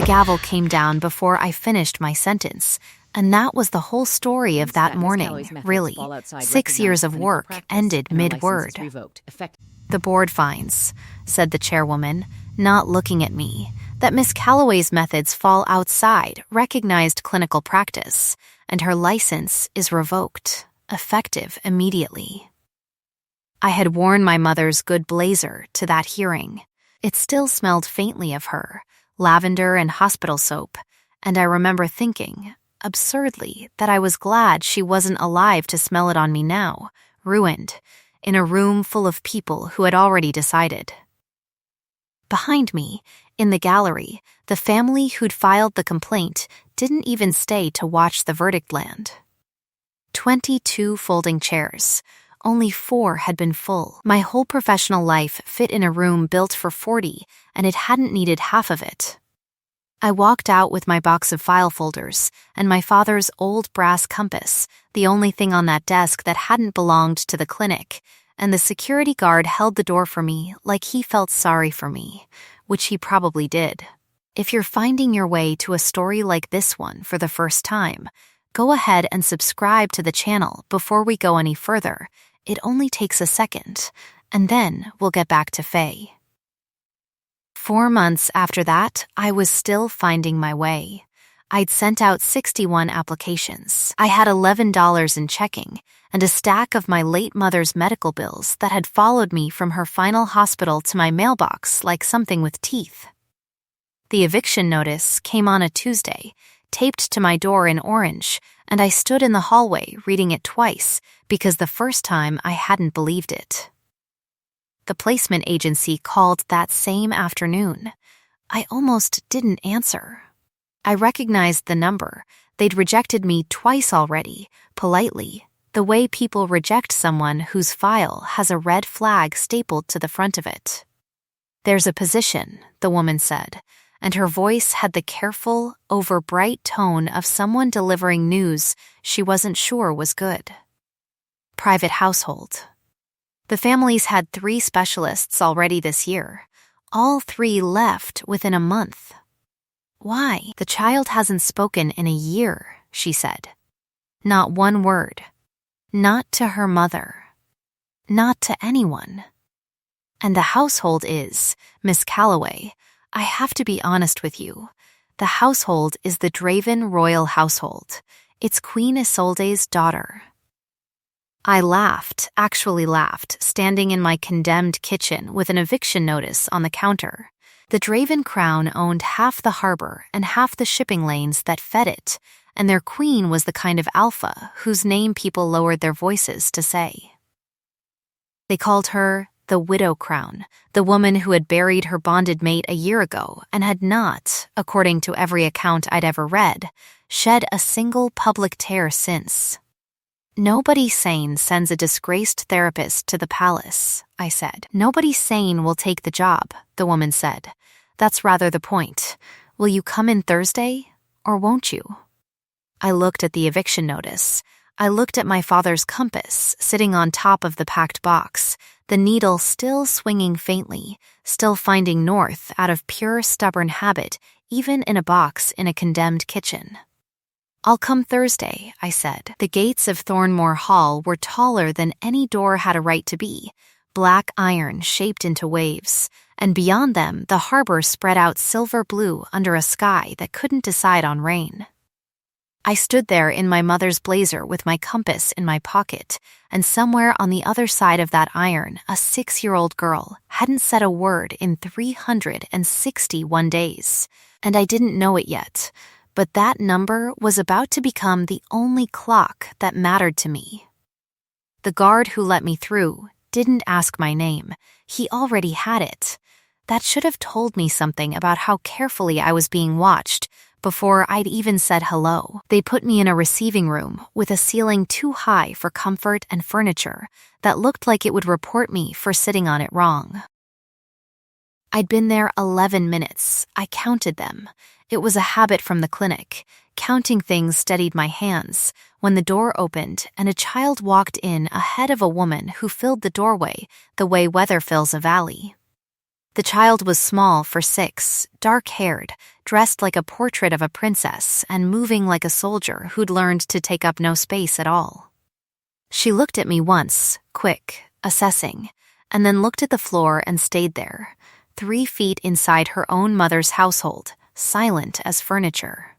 The gavel came down before I finished my sentence, and that was the whole story of that morning, really. 6 years of work ended mid-word. The board finds, said the chairwoman, not looking at me, that Miss Calloway's methods fall outside recognized clinical practice, and her license is revoked, effective immediately. I had worn my mother's good blazer to that hearing. It still smelled faintly of her, lavender and hospital soap, and I remember thinking, absurdly, that I was glad she wasn't alive to smell it on me now, ruined, in a room full of people who had already decided. Behind me, in the gallery, the family who'd filed the complaint didn't even stay to watch the verdict land. 22 folding chairs. Only 4 had been full. My whole professional life fit in a room built for 40, and it hadn't needed half of it. I walked out with my box of file folders and my father's old brass compass, the only thing on that desk that hadn't belonged to the clinic, and the security guard held the door for me like he felt sorry for me, which he probably did. If you're finding your way to a story like this one for the first time, go ahead and subscribe to the channel before we go any further. It only takes a second, and then we'll get back to Faye. 4 months after that, I was still finding my way. I'd sent out 61 applications. I had $11 in checking, and a stack of my late mother's medical bills that had followed me from her final hospital to my mailbox like something with teeth. The eviction notice came on a Tuesday, taped to my door in orange, and I stood in the hallway reading it twice because the first time I hadn't believed it. The placement agency called that same afternoon. I almost didn't answer. I recognized the number. They'd rejected me twice already, politely, the way people reject someone whose file has a red flag stapled to the front of it. "There's a position," the woman said, and her voice had the careful, over-bright tone of someone delivering news she wasn't sure was good. "Private household." The families had 3 specialists already this year. All 3 left within a month. "Why? The child hasn't spoken in a year," she said. Not one word. Not to her mother. Not to anyone. "And the household is, Miss Calloway, I have to be honest with you. The household is the Draven royal household. It's Queen Isolde's daughter." I laughed, actually laughed, standing in my condemned kitchen with an eviction notice on the counter. The Draven crown owned half the harbor and half the shipping lanes that fed it, and their queen was the kind of alpha whose name people lowered their voices to say. They called her the Widow Crown, the woman who had buried her bonded mate a year ago and had not, according to every account I'd ever read, shed a single public tear since. "Nobody sane sends a disgraced therapist to the palace," I said. "Nobody sane will take the job," the woman said. "That's rather the point. Will you come in Thursday, or won't you?" I looked at the eviction notice. I looked at my father's compass sitting on top of the packed box, the needle still swinging faintly, still finding north out of pure stubborn habit, even in a box in a condemned kitchen. "I'll come Thursday," I said. The gates of Thornmore Hall were taller than any door had a right to be, black iron shaped into waves, and beyond them the harbor spread out silver blue under a sky that couldn't decide on rain. I stood there in my mother's blazer with my compass in my pocket, and somewhere on the other side of that iron, a 6-year-old girl hadn't said a word in 361 days, and I didn't know it yet. But that number was about to become the only clock that mattered to me. The guard who let me through didn't ask my name. He already had it. That should have told me something about how carefully I was being watched before I'd even said hello. They put me in a receiving room with a ceiling too high for comfort and furniture that looked like it would report me for sitting on it wrong. I'd been there 11 minutes. I counted them. It was a habit from the clinic. Counting things steadied my hands when the door opened and a child walked in ahead of a woman who filled the doorway the way weather fills a valley. The child was small for 6, dark-haired, dressed like a portrait of a princess and moving like a soldier who'd learned to take up no space at all. She looked at me once, quick, assessing, and then looked at the floor and stayed there, 3 feet inside her own mother's household, silent as furniture.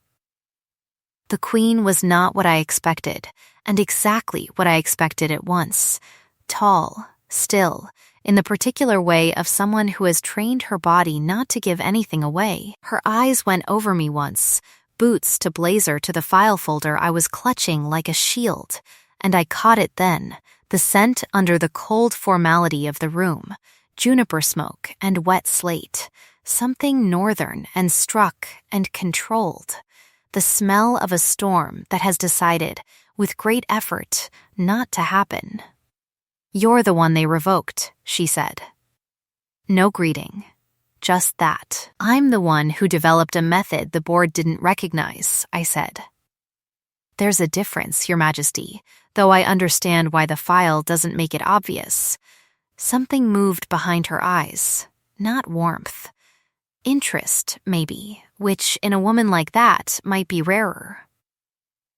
The queen was not what I expected, and exactly what I expected at once. Tall, still, in the particular way of someone who has trained her body not to give anything away. Her eyes went over me once, boots to blazer to the file folder I was clutching like a shield, and I caught it then, the scent under the cold formality of the room, juniper smoke and wet slate, something northern and struck and controlled, the smell of a storm that has decided, with great effort, not to happen. "You're the one they revoked," she said. No greeting. Just that. "I'm the one who developed a method the board didn't recognize," I said. "There's a difference, Your Majesty, though I understand why the file doesn't make it obvious." Something moved behind her eyes. Not warmth. Interest, maybe, which in a woman like that might be rarer.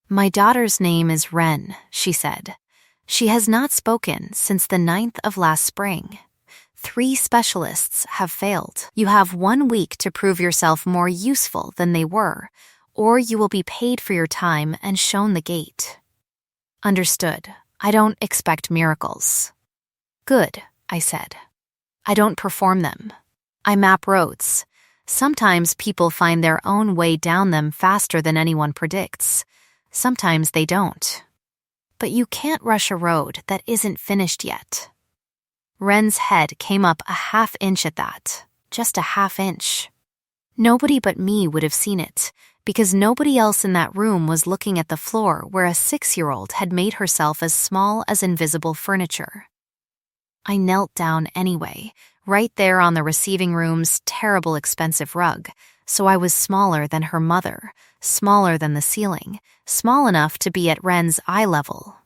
"My daughter's name is Wren," she said. "She has not spoken since the 9th of last spring. 3 specialists have failed. You have 1 week to prove yourself more useful than they were, or you will be paid for your time and shown the gate." "Understood. I don't expect miracles." "Good," I said. "I don't perform them. I map roads. Sometimes people find their own way down them faster than anyone predicts. Sometimes they don't. But you can't rush a road that isn't finished yet." Wren's head came up a half-inch at that, just a half-inch. Nobody but me would have seen it, because nobody else in that room was looking at the floor where a 6-year-old had made herself as small as invisible furniture. I knelt down anyway, right there on the receiving room's terrible expensive rug, so I was smaller than her mother, smaller than the ceiling, small enough to be at Wren's eye level.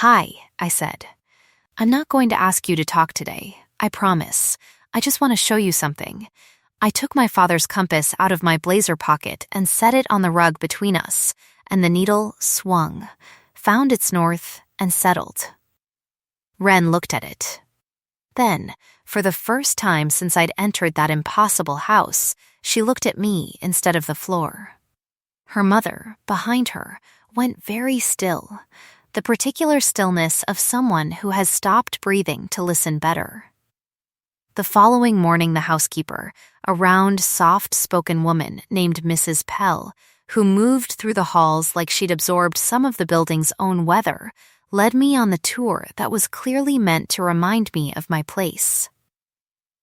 "Hi," I said. "I'm not going to ask you to talk today, I promise. I just want to show you something." I took my father's compass out of my blazer pocket and set it on the rug between us, and the needle swung, found its north, and settled. Wren looked at it. Then, for the first time since I'd entered that impossible house, she looked at me instead of the floor. Her mother, behind her, went very still, the particular stillness of someone who has stopped breathing to listen better. The following morning, the housekeeper, a round, soft-spoken woman named Mrs. Pell, who moved through the halls like she'd absorbed some of the building's own weather, led me on the tour that was clearly meant to remind me of my place.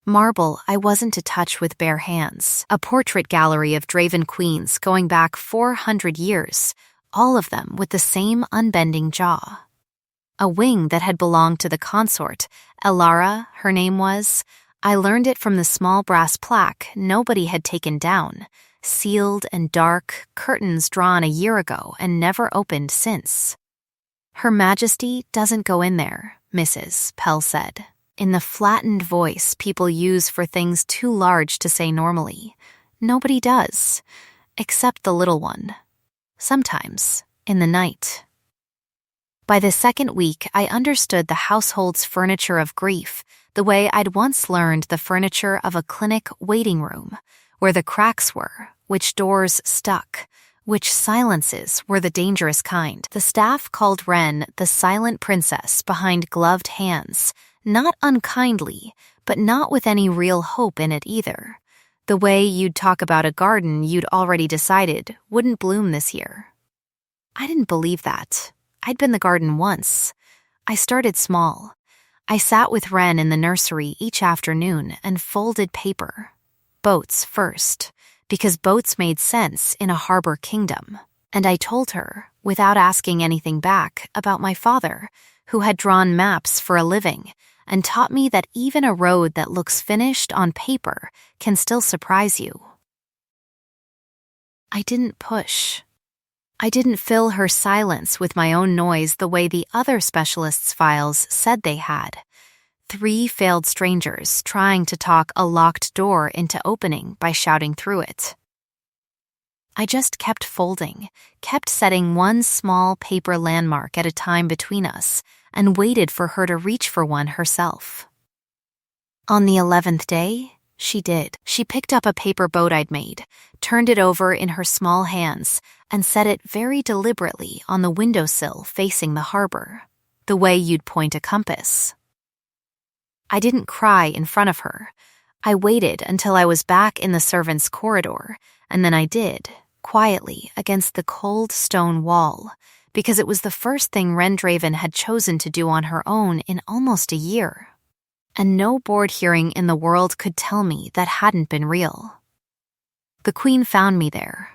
Marble I wasn't to touch with bare hands, a portrait gallery of Draven queens going back 400 years, all of them with the same unbending jaw. A wing that had belonged to the consort, Elara, her name was. I learned it from the small brass plaque nobody had taken down, sealed and dark, curtains drawn a year ago and never opened since. "Her Majesty doesn't go in there," Mrs. Pell said, in the flattened voice people use for things too large to say normally. "Nobody does, except the little one. Sometimes, in the night." By the second week, I understood the household's furniture of grief the way I'd once learned the furniture of a clinic waiting room, where the cracks were, which doors stuck, which silences were the dangerous kind. The staff called Wren the silent princess behind gloved hands, not unkindly, but not with any real hope in it either. The way you'd talk about a garden you'd already decided wouldn't bloom this year. I didn't believe that. I'd been the garden once. I started small. I sat with Wren in the nursery each afternoon and folded paper. Boats first, because boats made sense in a harbor kingdom. And I told her, without asking anything back, about my father, who had drawn maps for a living, and taught me that even a road that looks finished on paper can still surprise you. I didn't push. I didn't fill her silence with my own noise the way the other specialists' files said they had. 3 failed strangers trying to talk a locked door into opening by shouting through it. I just kept folding, kept setting one small paper landmark at a time between us, and waited for her to reach for one herself. On the 11th day, she did. She picked up a paper boat I'd made, turned it over in her small hands, and set it very deliberately on the windowsill facing the harbor, the way you'd point a compass. I didn't cry in front of her. I waited until I was back in the servants' corridor, and then I did, quietly against the cold stone wall, because it was the first thing Rendraven had chosen to do on her own in almost a year. And no board hearing in the world could tell me that hadn't been real. The Queen found me there.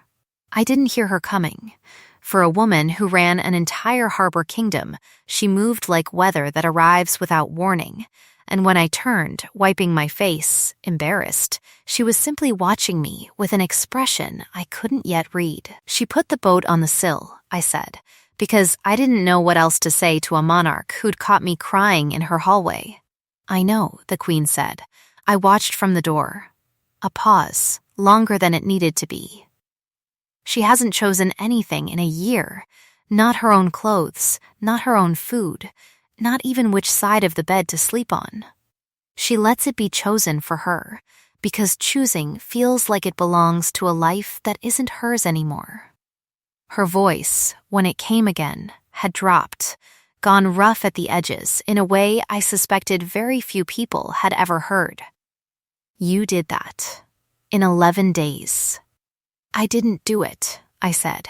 I didn't hear her coming. For a woman who ran an entire harbor kingdom, she moved like weather that arrives without warning. And when I turned, wiping my face, embarrassed, she was simply watching me with an expression I couldn't yet read. She put the boat on the sill, I said, because I didn't know what else to say to a monarch who'd caught me crying in her hallway. I know, the Queen said. I watched from the door. A pause, longer than it needed to be. She hasn't chosen anything in a year. Not her own clothes, not her own food, not even which side of the bed to sleep on. She lets it be chosen for her, because choosing feels like it belongs to a life that isn't hers anymore. Her voice, when it came again, had dropped, gone rough at the edges in a way I suspected very few people had ever heard. You did that. In 11 days. I didn't do it, I said.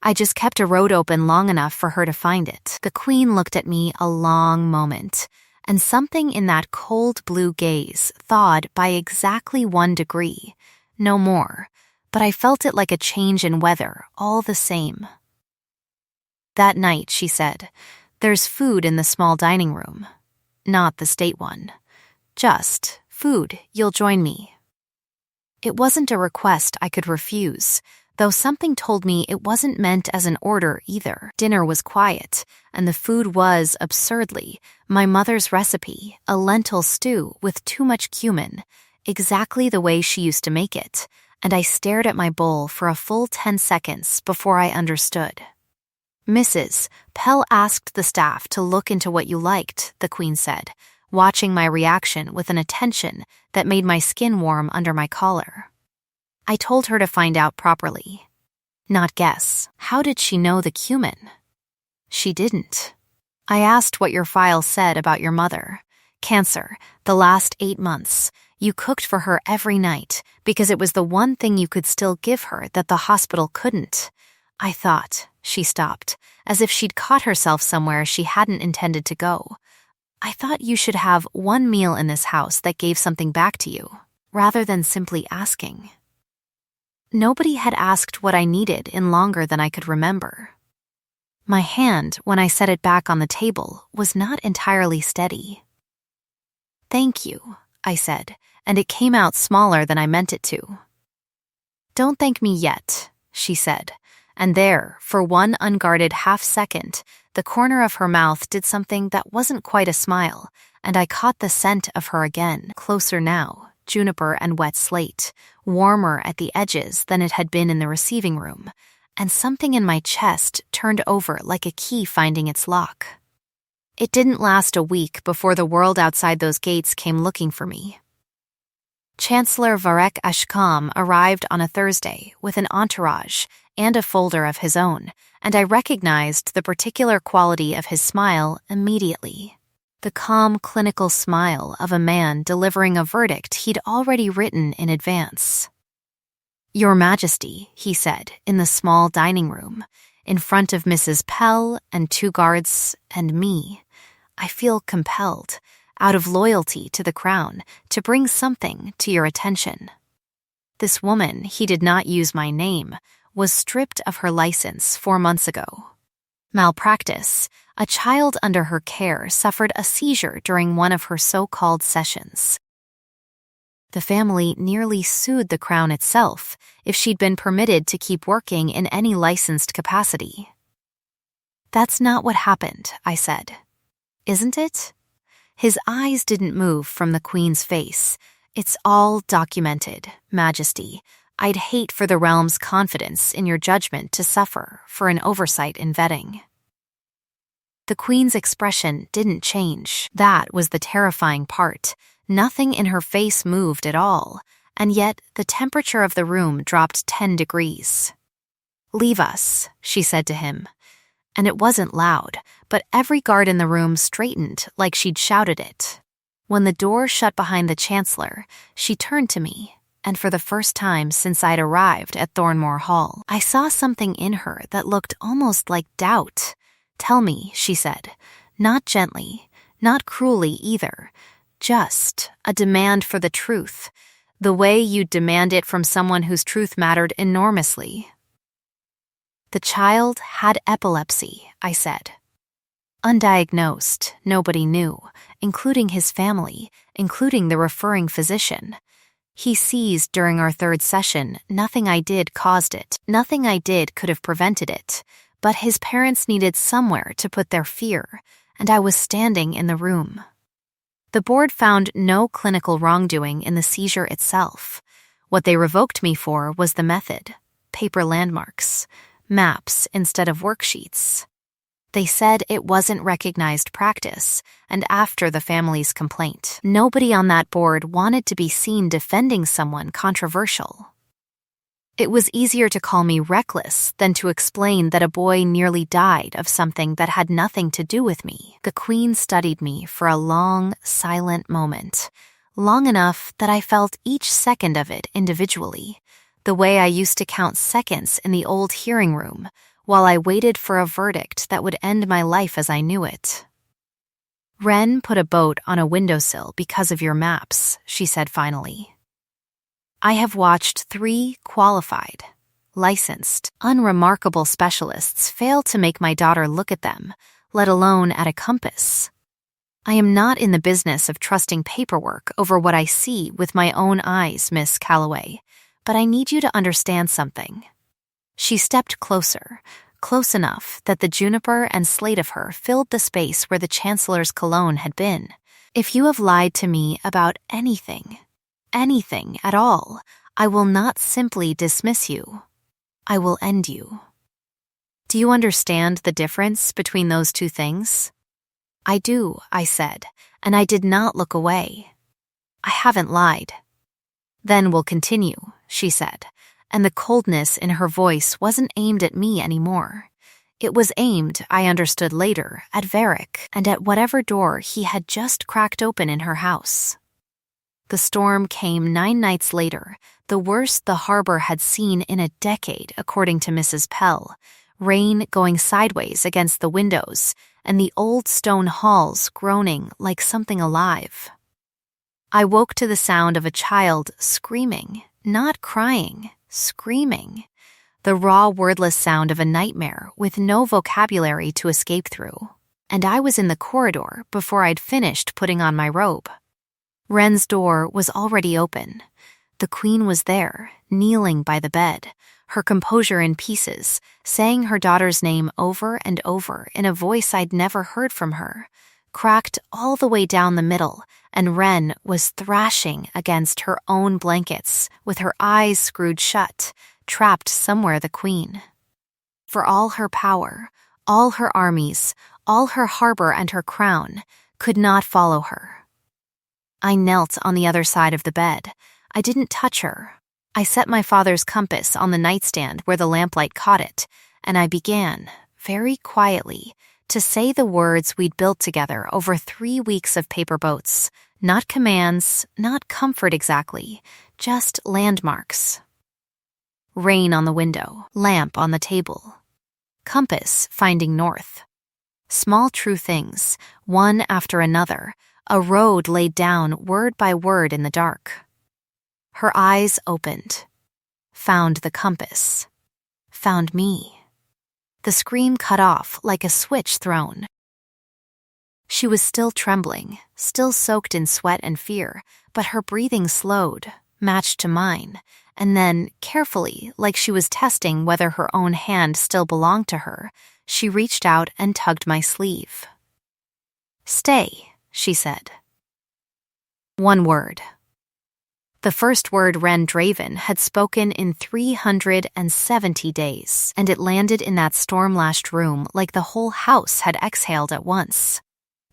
I just kept a road open long enough for her to find it. The Queen looked at me a long moment, and something in that cold blue gaze thawed by exactly 1 degree, no more, but I felt it like a change in weather all the same. That night, she said, there's food in the small dining room. Not the state one. Just food, you'll join me. It wasn't a request I could refuse, though something told me it wasn't meant as an order either. Dinner was quiet, and the food was, absurdly, my mother's recipe, a lentil stew with too much cumin, exactly the way she used to make it, and I stared at my bowl for a full 10 seconds before I understood. Mrs. Pell asked the staff to look into what you liked, the Queen said, watching my reaction with an attention that made my skin warm under my collar. I told her to find out properly. Not guess. How did she know the cumin? She didn't. I asked what your file said about your mother. Cancer, the last 8 months. You cooked for her every night because it was the one thing you could still give her that the hospital couldn't. I thought, she stopped, as if she'd caught herself somewhere she hadn't intended to go. I thought you should have one meal in this house that gave something back to you, rather than simply asking. Nobody had asked what I needed in longer than I could remember. My hand, when I set it back on the table, was not entirely steady. Thank you, I said, and it came out smaller than I meant it to. Don't thank me yet, she said, and there, for one unguarded half-second, the corner of her mouth did something that wasn't quite a smile, and I caught the scent of her again, closer now, juniper and wet slate, warmer at the edges than it had been in the receiving room, and something in my chest turned over like a key finding its lock. It didn't last a week before the world outside those gates came looking for me. Chancellor Varek Ashkam arrived on a Thursday with an entourage and a folder of his own, and I recognized the particular quality of his smile immediately. The calm, clinical smile of a man delivering a verdict he'd already written in advance. Your Majesty, he said, in the small dining room, in front of Mrs. Pell and 2 guards and me, I feel compelled, out of loyalty to the crown, to bring something to your attention. This woman, he did not use my name, was stripped of her license 4 months ago. Malpractice. A child under her care suffered a seizure during one of her so-called sessions. The family nearly sued the crown itself if she'd been permitted to keep working in any licensed capacity. That's not what happened, I said. Isn't it? His eyes didn't move from the Queen's face. "It's all documented, Majesty. I'd hate for the realm's confidence in your judgment to suffer for an oversight in vetting." The Queen's expression didn't change. That was the terrifying part. Nothing in her face moved at all, and yet the temperature of the room dropped 10 degrees. "Leave us," she said to him. And it wasn't loud, but every guard in the room straightened like she'd shouted it. When the door shut behind the Chancellor, she turned to me, and for the first time since I'd arrived at Thornmore Hall, I saw something in her that looked almost like doubt. "Tell me," she said, not gently, not cruelly either, just a demand for the truth, the way you'd demand it from someone whose truth mattered enormously. "The child had epilepsy," I said. "Undiagnosed, nobody knew, including his family, including the referring physician. He seized during our third session. Nothing I did caused it. Nothing I did could have prevented it. But his parents needed somewhere to put their fear, and I was standing in the room." The board found no clinical wrongdoing in the seizure itself. What they revoked me for was the method: paper landmarks, maps instead of worksheets. They said it wasn't recognized practice, and after the family's complaint, nobody on that board wanted to be seen defending someone controversial. It was easier to call me reckless than to explain that a boy nearly died of something that had nothing to do with me. The Queen studied me for a long, silent moment, long enough that I felt each second of it individually, the way I used to count seconds in the old hearing room while I waited for a verdict that would end my life as I knew it. "Wren put a boat on a windowsill because of your maps," she said finally. "I have watched 3 qualified, licensed, unremarkable specialists fail to make my daughter look at them, let alone at a compass. I am not in the business of trusting paperwork over what I see with my own eyes, Miss Calloway, but I need you to understand something." She stepped closer, close enough that the juniper and slate of her filled the space where the Chancellor's cologne had been. "If you have lied to me about anything at all, I will not simply dismiss you. I will end you. Do you understand the difference between those two things?" "I do," I said, and I did not look away. "I haven't lied." "Then we'll continue," she said, and the coldness in her voice wasn't aimed at me anymore. It was aimed, I understood later, at Varric and at whatever door he had just cracked open in her house. The storm came 9 nights later, the worst the harbor had seen in a decade, according to Mrs. Pell, rain going sideways against the windows, and the old stone halls groaning like something alive. I woke to the sound of a child screaming, not crying, screaming, the raw, wordless sound of a nightmare with no vocabulary to escape through. And I was in the corridor before I'd finished putting on my robe. Wren's door was already open. The Queen was there, kneeling by the bed, her composure in pieces, saying her daughter's name over and over in a voice I'd never heard from her, cracked all the way down the middle, and Wren was thrashing against her own blankets with her eyes screwed shut, trapped somewhere the Queen. For all her power, all her armies, all her harbor and her crown, could not follow her. I knelt on the other side of the bed. I didn't touch her. I set my father's compass on the nightstand where the lamplight caught it, and I began, very quietly, to say the words we'd built together over 3 weeks of paper boats, not commands, not comfort exactly, just landmarks. Rain on the window, lamp on the table. Compass finding north. Small true things, one after another, a road laid down word by word in the dark. Her eyes opened. Found the compass. Found me. The scream cut off like a switch thrown. She was still trembling, still soaked in sweat and fear, but her breathing slowed, matched to mine, and then, carefully, like she was testing whether her own hand still belonged to her, she reached out and tugged my sleeve. "Stay," she said. One word. The first word Ren Draven had spoken in 370 days, and it landed in that storm-lashed room like the whole house had exhaled at once.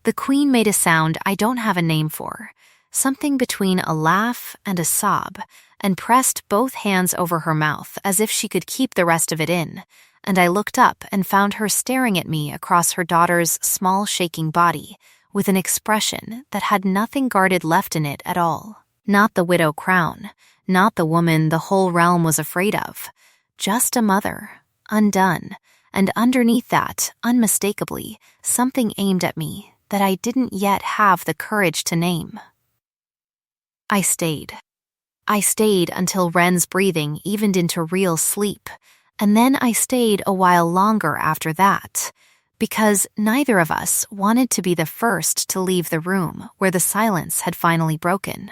The queen made a sound I don't have a name for, something between a laugh and a sob, and pressed both hands over her mouth as if she could keep the rest of it in, and I looked up and found her staring at me across her daughter's small shaking body with an expression that had nothing guarded left in it at all. Not the widow crown, not the woman the whole realm was afraid of, just a mother, undone, and underneath that, unmistakably, something aimed at me that I didn't yet have the courage to name. I stayed. I stayed until Ren's breathing evened into real sleep, and then I stayed a while longer after that, because neither of us wanted to be the first to leave the room where the silence had finally broken.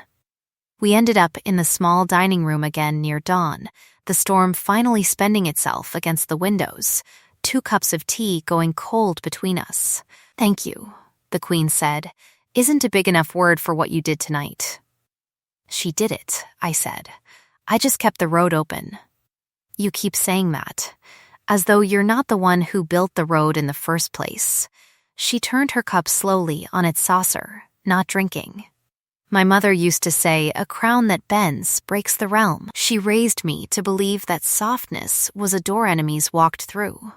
We ended up in the small dining room again near dawn, the storm finally spending itself against the windows, 2 cups of tea going cold between us. "Thank you," the queen said, "isn't a big enough word for what you did tonight." "She did it," I said. "I just kept the road open." "You keep saying that, as though you're not the one who built the road in the first place." She turned her cup slowly on its saucer, not drinking. "My mother used to say, a crown that bends breaks the realm." She raised me to believe that softness was a door enemies walked through.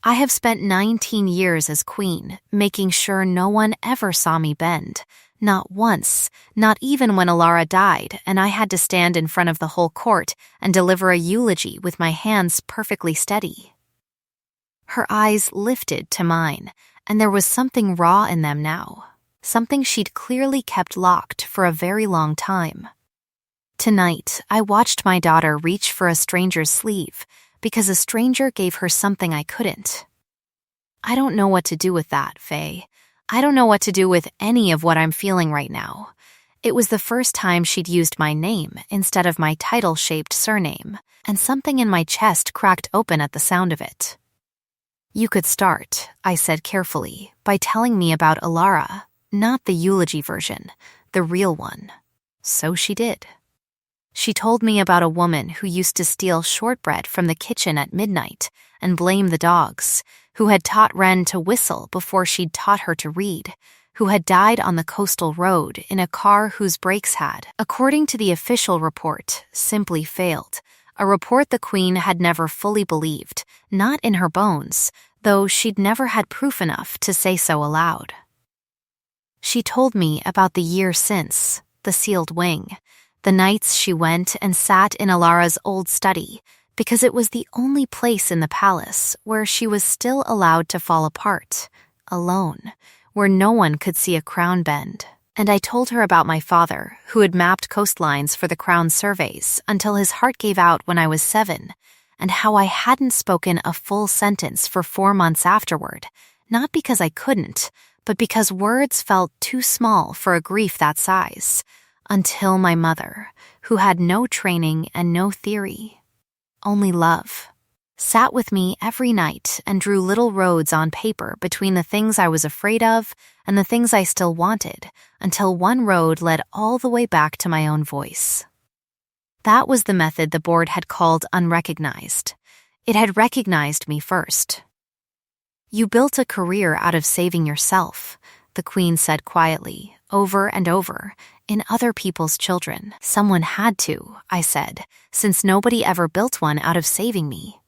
I have spent 19 years as queen, making sure no one ever saw me bend. Not once, not even when Alara died and I had to stand in front of the whole court and deliver a eulogy with my hands perfectly steady. Her eyes lifted to mine, and there was something raw in them now. Something she'd clearly kept locked for a very long time. Tonight, I watched my daughter reach for a stranger's sleeve because a stranger gave her something I couldn't. I don't know what to do with that, Faye. I don't know what to do with any of what I'm feeling right now. It was the first time she'd used my name instead of my title-shaped surname, and something in my chest cracked open at the sound of it. "You could start," I said carefully, "by telling me about Alara. Not the eulogy version, the real one." So she did. She told me about a woman who used to steal shortbread from the kitchen at midnight and blame the dogs, who had taught Ren to whistle before she'd taught her to read, who had died on the coastal road in a car whose brakes had, according to the official report, simply failed, a report the queen had never fully believed, not in her bones, though she'd never had proof enough to say so aloud. She told me about the year since, the sealed wing, the nights she went and sat in Alara's old study, because it was the only place in the palace where she was still allowed to fall apart, alone, where no one could see a crown bend. And I told her about my father, who had mapped coastlines for the crown surveys until his heart gave out when I was 7, and how I hadn't spoken a full sentence for 4 months afterward, not because I couldn't, but because words felt too small for a grief that size, until my mother, who had no training and no theory, only love, sat with me every night and drew little roads on paper between the things I was afraid of and the things I still wanted, until one road led all the way back to my own voice. That was the method the board had called unrecognized. It had recognized me first. "You built a career out of saving yourself," the queen said quietly, over and over, "in other people's children." "Someone had to," I said, "since nobody ever built one out of saving me."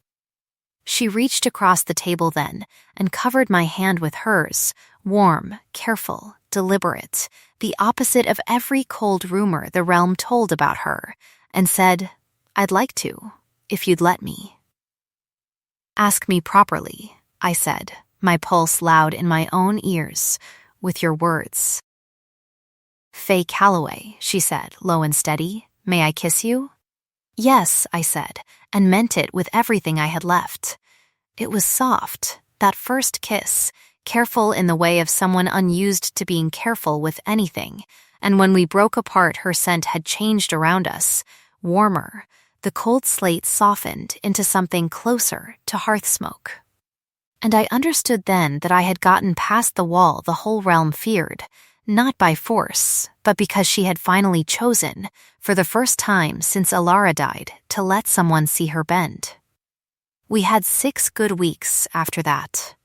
She reached across the table then and covered my hand with hers, warm, careful, deliberate, the opposite of every cold rumor the realm told about her, and said, "I'd like to, if you'd let me." "Ask me properly," I said, my pulse loud in my own ears, "with your words." "Faye Calloway," she said, low and steady, "may I kiss you?" "Yes," I said, and meant it with everything I had left. It was soft, that first kiss, careful in the way of someone unused to being careful with anything, and when we broke apart her scent had changed around us, warmer, the cold slate softened into something closer to hearth smoke. And I understood then that I had gotten past the wall the whole realm feared, not by force, but because she had finally chosen, for the first time since Alara died, to let someone see her bend. We had 6 good weeks after that.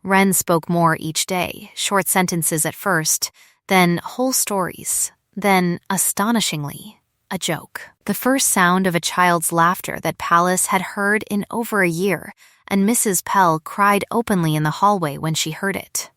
Ren spoke more each day, short sentences at first, then whole stories, then, astonishingly, a joke. The first sound of a child's laughter that Palace had heard in over a year, and Mrs. Pell cried openly in the hallway when she heard it.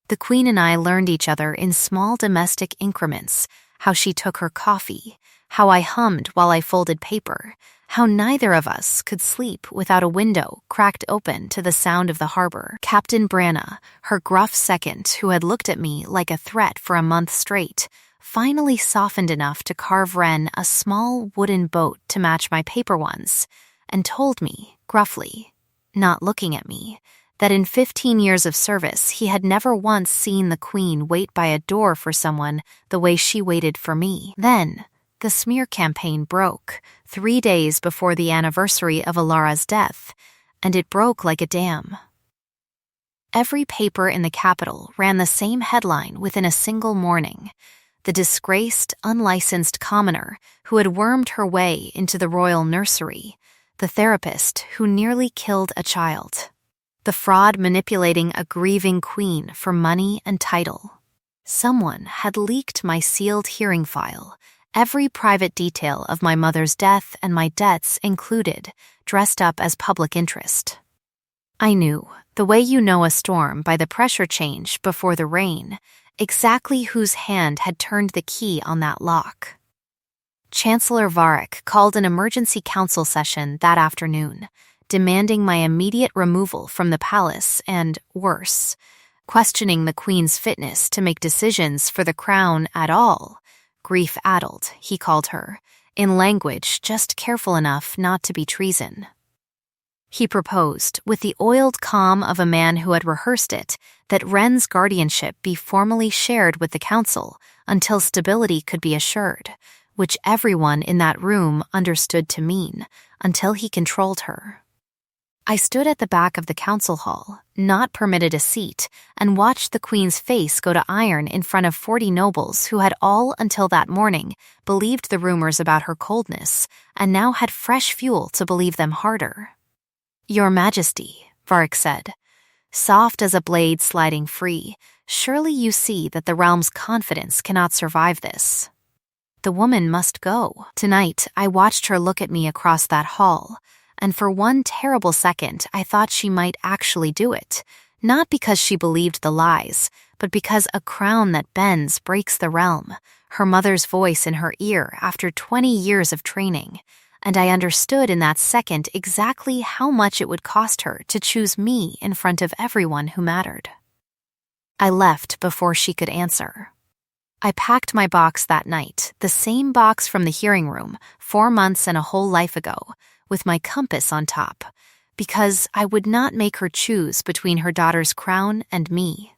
The Queen and I learned each other in small domestic increments, how she took her coffee, how I hummed while I folded paper, how neither of us could sleep without a window cracked open to the sound of the harbor. Captain Branna, her gruff second who had looked at me like a threat for a month straight, finally softened enough to carve Ren a small wooden boat to match my paper ones, and told me, gruffly, not looking at me, that in 15 years of service he had never once seen the Queen wait by a door for someone the way she waited for me. Then, the smear campaign broke, 3 days before the anniversary of Alara's death, and it broke like a dam. Every paper in the capital ran the same headline within a single morning: the disgraced, unlicensed commoner who had wormed her way into the royal nursery, the therapist who nearly killed a child, the fraud manipulating a grieving queen for money and title. Someone had leaked my sealed hearing file, every private detail of my mother's death and my debts included, dressed up as public interest. I knew, the way you know a storm by the pressure change before the rain, exactly whose hand had turned the key on that lock. Chancellor Varick called an emergency council session that afternoon, demanding my immediate removal from the palace and, worse, questioning the Queen's fitness to make decisions for the crown at all. Grief-addled, he called her, in language just careful enough not to be treason. He proposed, with the oiled calm of a man who had rehearsed it, that Ren's guardianship be formally shared with the council until stability could be assured, which everyone in that room understood to mean, until he controlled her. I stood at the back of the council hall, not permitted a seat, and watched the Queen's face go to iron in front of 40 nobles who had all until that morning believed the rumors about her coldness, and now had fresh fuel to believe them harder. "Your Majesty," Varick said, soft as a blade sliding free, "surely you see that the realm's confidence cannot survive this. The woman must go." Tonight, I watched her look at me across that hall, and for one terrible second I thought she might actually do it, not because she believed the lies, but because a crown that bends breaks the realm, her mother's voice in her ear after 20 years of training, and I understood in that second exactly how much it would cost her to choose me in front of everyone who mattered. I left before she could answer. I packed my box that night, the same box from the hearing room, 4 months and a whole life ago, with my compass on top, because I would not make her choose between her daughter's crown and me.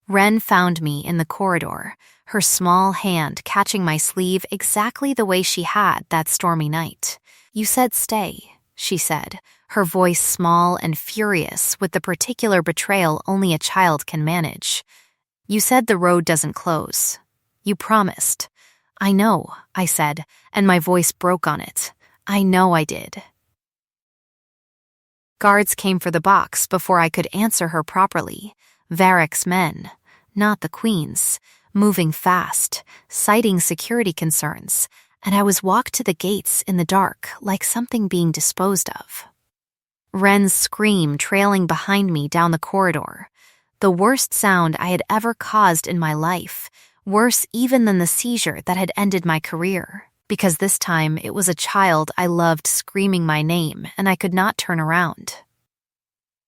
Ren found me in the corridor, her small hand catching my sleeve exactly the way she had that stormy night. "You said stay," she said, her voice small and furious with the particular betrayal only a child can manage. "You said the road doesn't close. You promised." "I know," I said, and my voice broke on it. "I know I did." Guards came for the box before I could answer her properly. Varick's men, not the Queen's, moving fast, citing security concerns, and I was walked to the gates in the dark like something being disposed of. Ren's scream trailing behind me down the corridor, the worst sound I had ever caused in my life, worse even than the seizure that had ended my career. Because this time it was a child I loved screaming my name, and I could not turn around.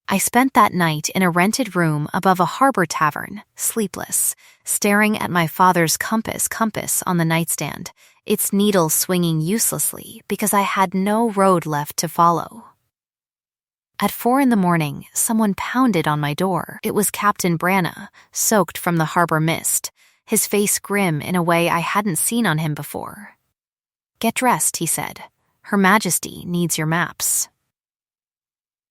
I spent that night in a rented room above a harbor tavern, sleepless, staring at my father's compass on the nightstand, its needle swinging uselessly because I had no road left to follow. At 4 a.m, someone pounded on my door. It was Captain Branna, soaked from the harbor mist, his face grim in a way I hadn't seen on him before. "Get dressed," he said. "Her Majesty needs your maps."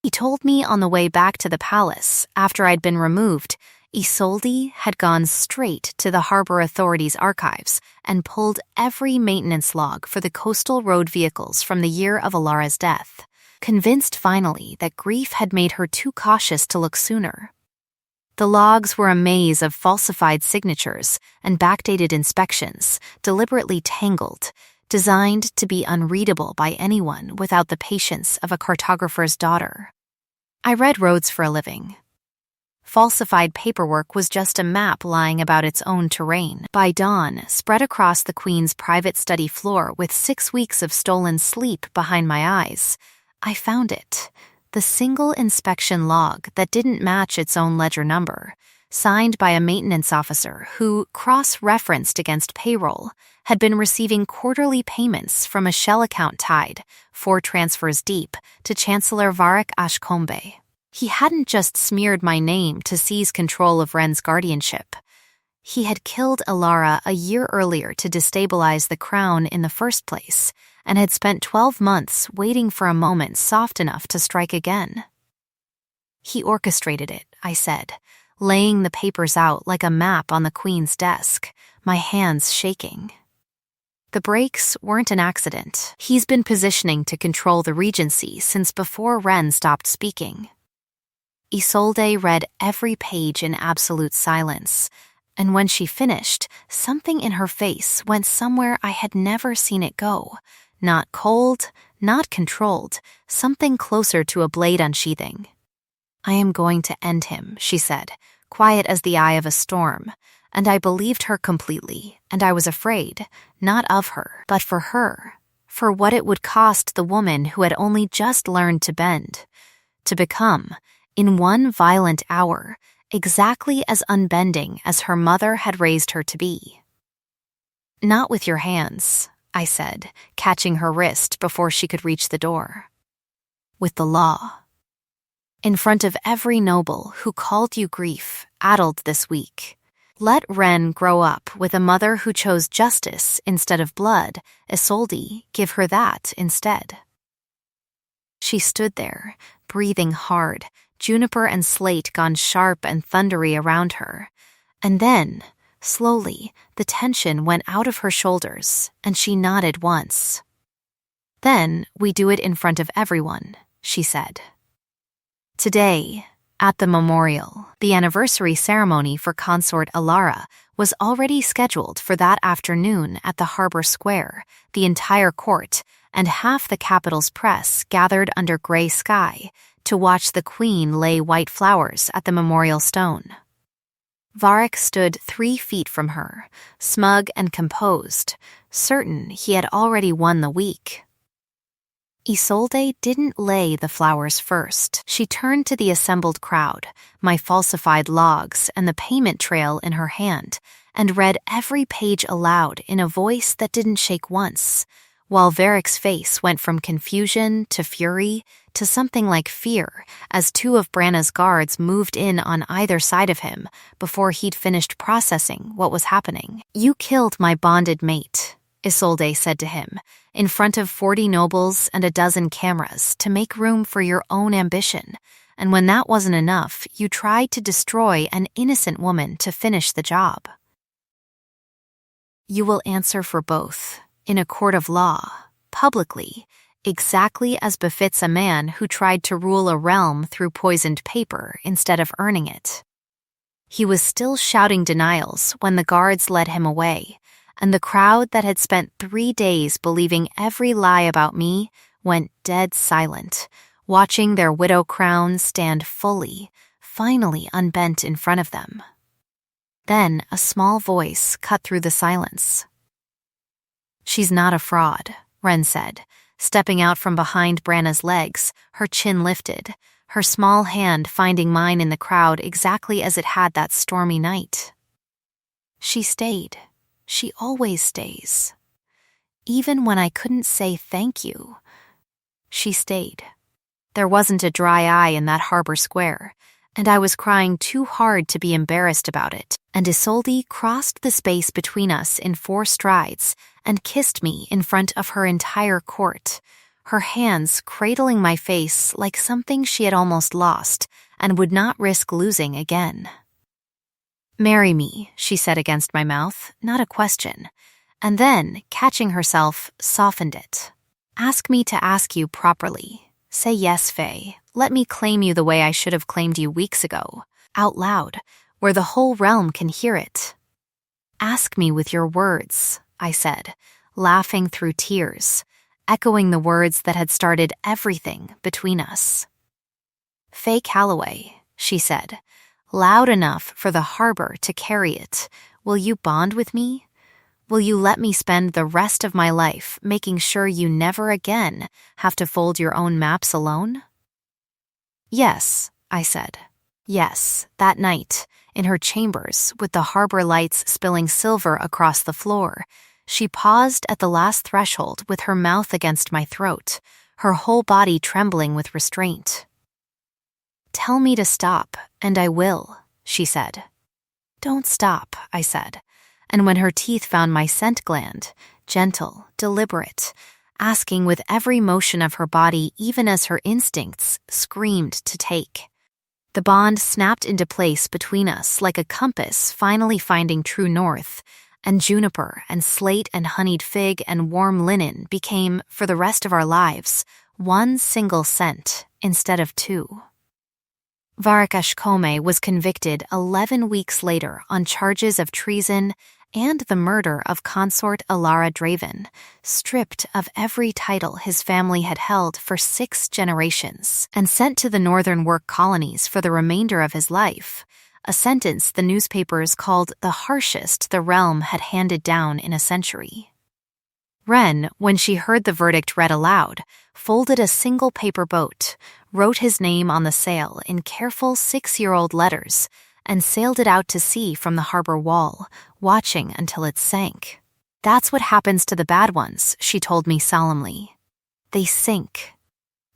He told me on the way back to the palace, after I'd been removed, Isolde had gone straight to the harbor authorities' archives and pulled every maintenance log for the coastal road vehicles from the year of Alara's death, convinced finally that grief had made her too cautious to look sooner. The logs were a maze of falsified signatures and backdated inspections, deliberately tangled, designed to be unreadable by anyone without the patience of a cartographer's daughter. I read roads for a living. Falsified paperwork was just a map lying about its own terrain. By dawn, spread across the Queen's private study floor with 6 weeks of stolen sleep behind my eyes, I found it. The single inspection log that didn't match its own ledger number, signed by a maintenance officer who, cross-referenced against payroll, had been receiving quarterly payments from a shell account tied, 4 transfers deep, to Chancellor Varric Ashkombe. He hadn't just smeared my name to seize control of Ren's guardianship. He had killed Alara a year earlier to destabilize the crown in the first place, and had spent 12 months waiting for a moment soft enough to strike again. He orchestrated it, I said, laying the papers out like a map on the Queen's desk, my hands shaking. The breaks weren't an accident. He's been positioning to control the Regency since before Ren stopped speaking. Isolde read every page in absolute silence, and when she finished, something in her face went somewhere I had never seen it go. Not cold, not controlled, something closer to a blade unsheathing. "I am going to end him," she said, quiet as the eye of a storm, and I believed her completely, and I was afraid, not of her, but for her, for what it would cost the woman who had only just learned to bend, to become, in one violent hour, exactly as unbending as her mother had raised her to be. "Not with your hands," I said, catching her wrist before she could reach the door. "With the law. In front of every noble who called you grief, addled this week. Let Ren grow up with a mother who chose justice instead of blood. Isolde, give her that instead." She stood there, breathing hard, juniper and slate gone sharp and thundery around her. And then, slowly, the tension went out of her shoulders, and she nodded once. "Then we do it in front of everyone," she said. Today, at the memorial, the anniversary ceremony for Consort Alara was already scheduled for that afternoon at the harbor square. The entire court and half the capital's press gathered under gray sky to watch the Queen lay white flowers at the memorial stone. Varric stood 3 feet from her, smug and composed, certain he had already won the week. Isolde didn't lay the flowers first. She turned to the assembled crowd, my falsified logs and the payment trail in her hand, and read every page aloud in a voice that didn't shake once, while Varric's face went from confusion to fury to something like fear as 2 of Branna's guards moved in on either side of him before he'd finished processing what was happening. "You killed my bonded mate," Isolde said to him, in front of 40 nobles and a dozen cameras to make room for your own ambition, and when that wasn't enough, you tried to destroy an innocent woman to finish the job. You will answer for both, in a court of law, publicly, exactly as befits a man who tried to rule a realm through poisoned paper instead of earning it. He was still shouting denials when the guards led him away, and the crowd that had spent 3 days believing every lie about me went dead silent, watching their widow crowns stand fully, finally unbent in front of them. Then a small voice cut through the silence. "She's not a fraud," Ren said, stepping out from behind Branna's legs, her chin lifted, her small hand finding mine in the crowd exactly as it had that stormy night. "She stayed. She always stays. Even when I couldn't say thank you, she stayed." There wasn't a dry eye in that harbor square, and I was crying too hard to be embarrassed about it, and Isolde crossed the space between us in 4 strides and kissed me in front of her entire court, her hands cradling my face like something she had almost lost and would not risk losing again. "Marry me," she said against my mouth, not a question, and then, catching herself, softened it. "Ask me to ask you properly. Say yes, Faye. Let me claim you the way I should have claimed you weeks ago, out loud, where the whole realm can hear it." "Ask me with your words," I said, laughing through tears, echoing the words that had started everything between us. "Faye Calloway," she said, loud enough for the harbor to carry it, "will you bond with me? Will you let me spend the rest of my life making sure you never again have to fold your own maps alone?" "Yes," I said. Yes, that night, in her chambers, with the harbor lights spilling silver across the floor, she paused at the last threshold with her mouth against my throat, her whole body trembling with restraint. "Tell me to stop, and I will," she said. "Don't stop," I said, and when her teeth found my scent gland, gentle, deliberate, asking with every motion of her body even as her instincts screamed to take. The bond snapped into place between us like a compass finally finding true north, and juniper and slate and honeyed fig and warm linen became, for the rest of our lives, one single scent instead of two. Varakashkome was convicted 11 weeks later on charges of treason and the murder of consort Alara Draven, stripped of every title his family had held for 6 generations, and sent to the northern work colonies for the remainder of his life, a sentence the newspapers called the harshest the realm had handed down in a century. Wren, when she heard the verdict read aloud, folded a single paper boat, wrote his name on the sail in careful 6-year-old letters, and sailed it out to sea from the harbor wall, watching until it sank. "That's what happens to the bad ones," she told me solemnly. "They sink.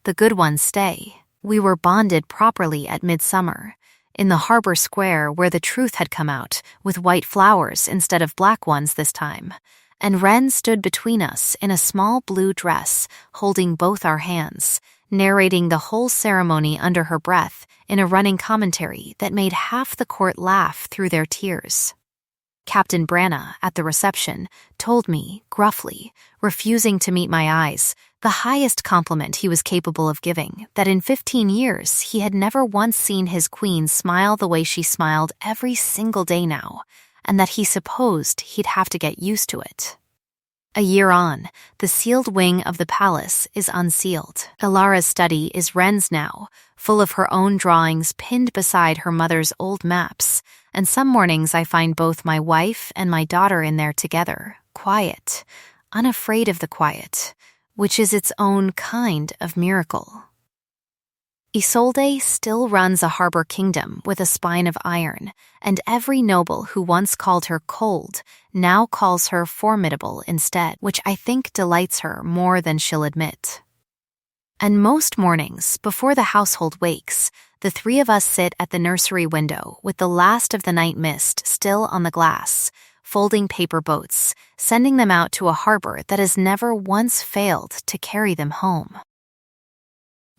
The good ones stay." We were bonded properly at midsummer, in the harbor square where the truth had come out, with white flowers instead of black ones this time, and Wren stood between us in a small blue dress, holding both our hands, narrating the whole ceremony under her breath in a running commentary that made half the court laugh through their tears. Captain Branna, at the reception, told me, gruffly, refusing to meet my eyes, the highest compliment he was capable of giving, that in 15 years he had never once seen his queen smile the way she smiled every single day now, and that he supposed he'd have to get used to it. A year on, the sealed wing of the palace is unsealed. Alara's study is Wren's now, full of her own drawings pinned beside her mother's old maps, and some mornings I find both my wife and my daughter in there together, quiet, unafraid of the quiet, which is its own kind of miracle. Isolde still runs a harbor kingdom with a spine of iron, and every noble who once called her cold now calls her formidable instead, which I think delights her more than she'll admit. And most mornings, before the household wakes, the 3 of us sit at the nursery window with the last of the night mist still on the glass, folding paper boats, sending them out to a harbor that has never once failed to carry them home.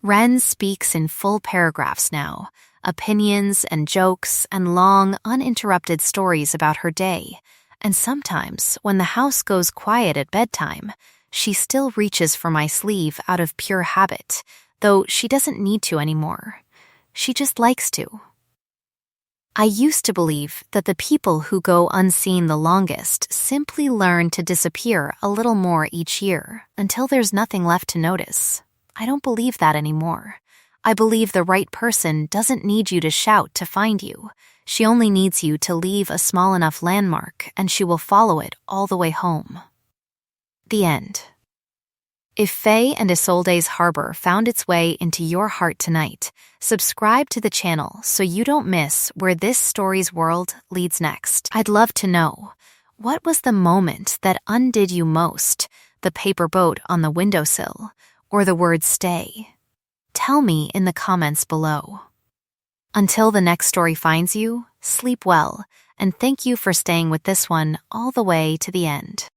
Wren speaks in full paragraphs now, opinions and jokes and long, uninterrupted stories about her day, and sometimes, when the house goes quiet at bedtime, she still reaches for my sleeve out of pure habit, though she doesn't need to anymore. She just likes to. I used to believe that the people who go unseen the longest simply learn to disappear a little more each year until there's nothing left to notice. I don't believe that anymore. I believe the right person doesn't need you to shout to find you. She only needs you to leave a small enough landmark, and she will follow it all the way home. The end. If Faye and Isolde's harbor found its way into your heart tonight, subscribe to the channel so you don't miss where this story's world leads next. I'd love to know, what was the moment that undid you most? The paper boat on the windowsill, or the word stay? Tell me in the comments below. Until the next story finds you, sleep well, and thank you for staying with this one all the way to the end.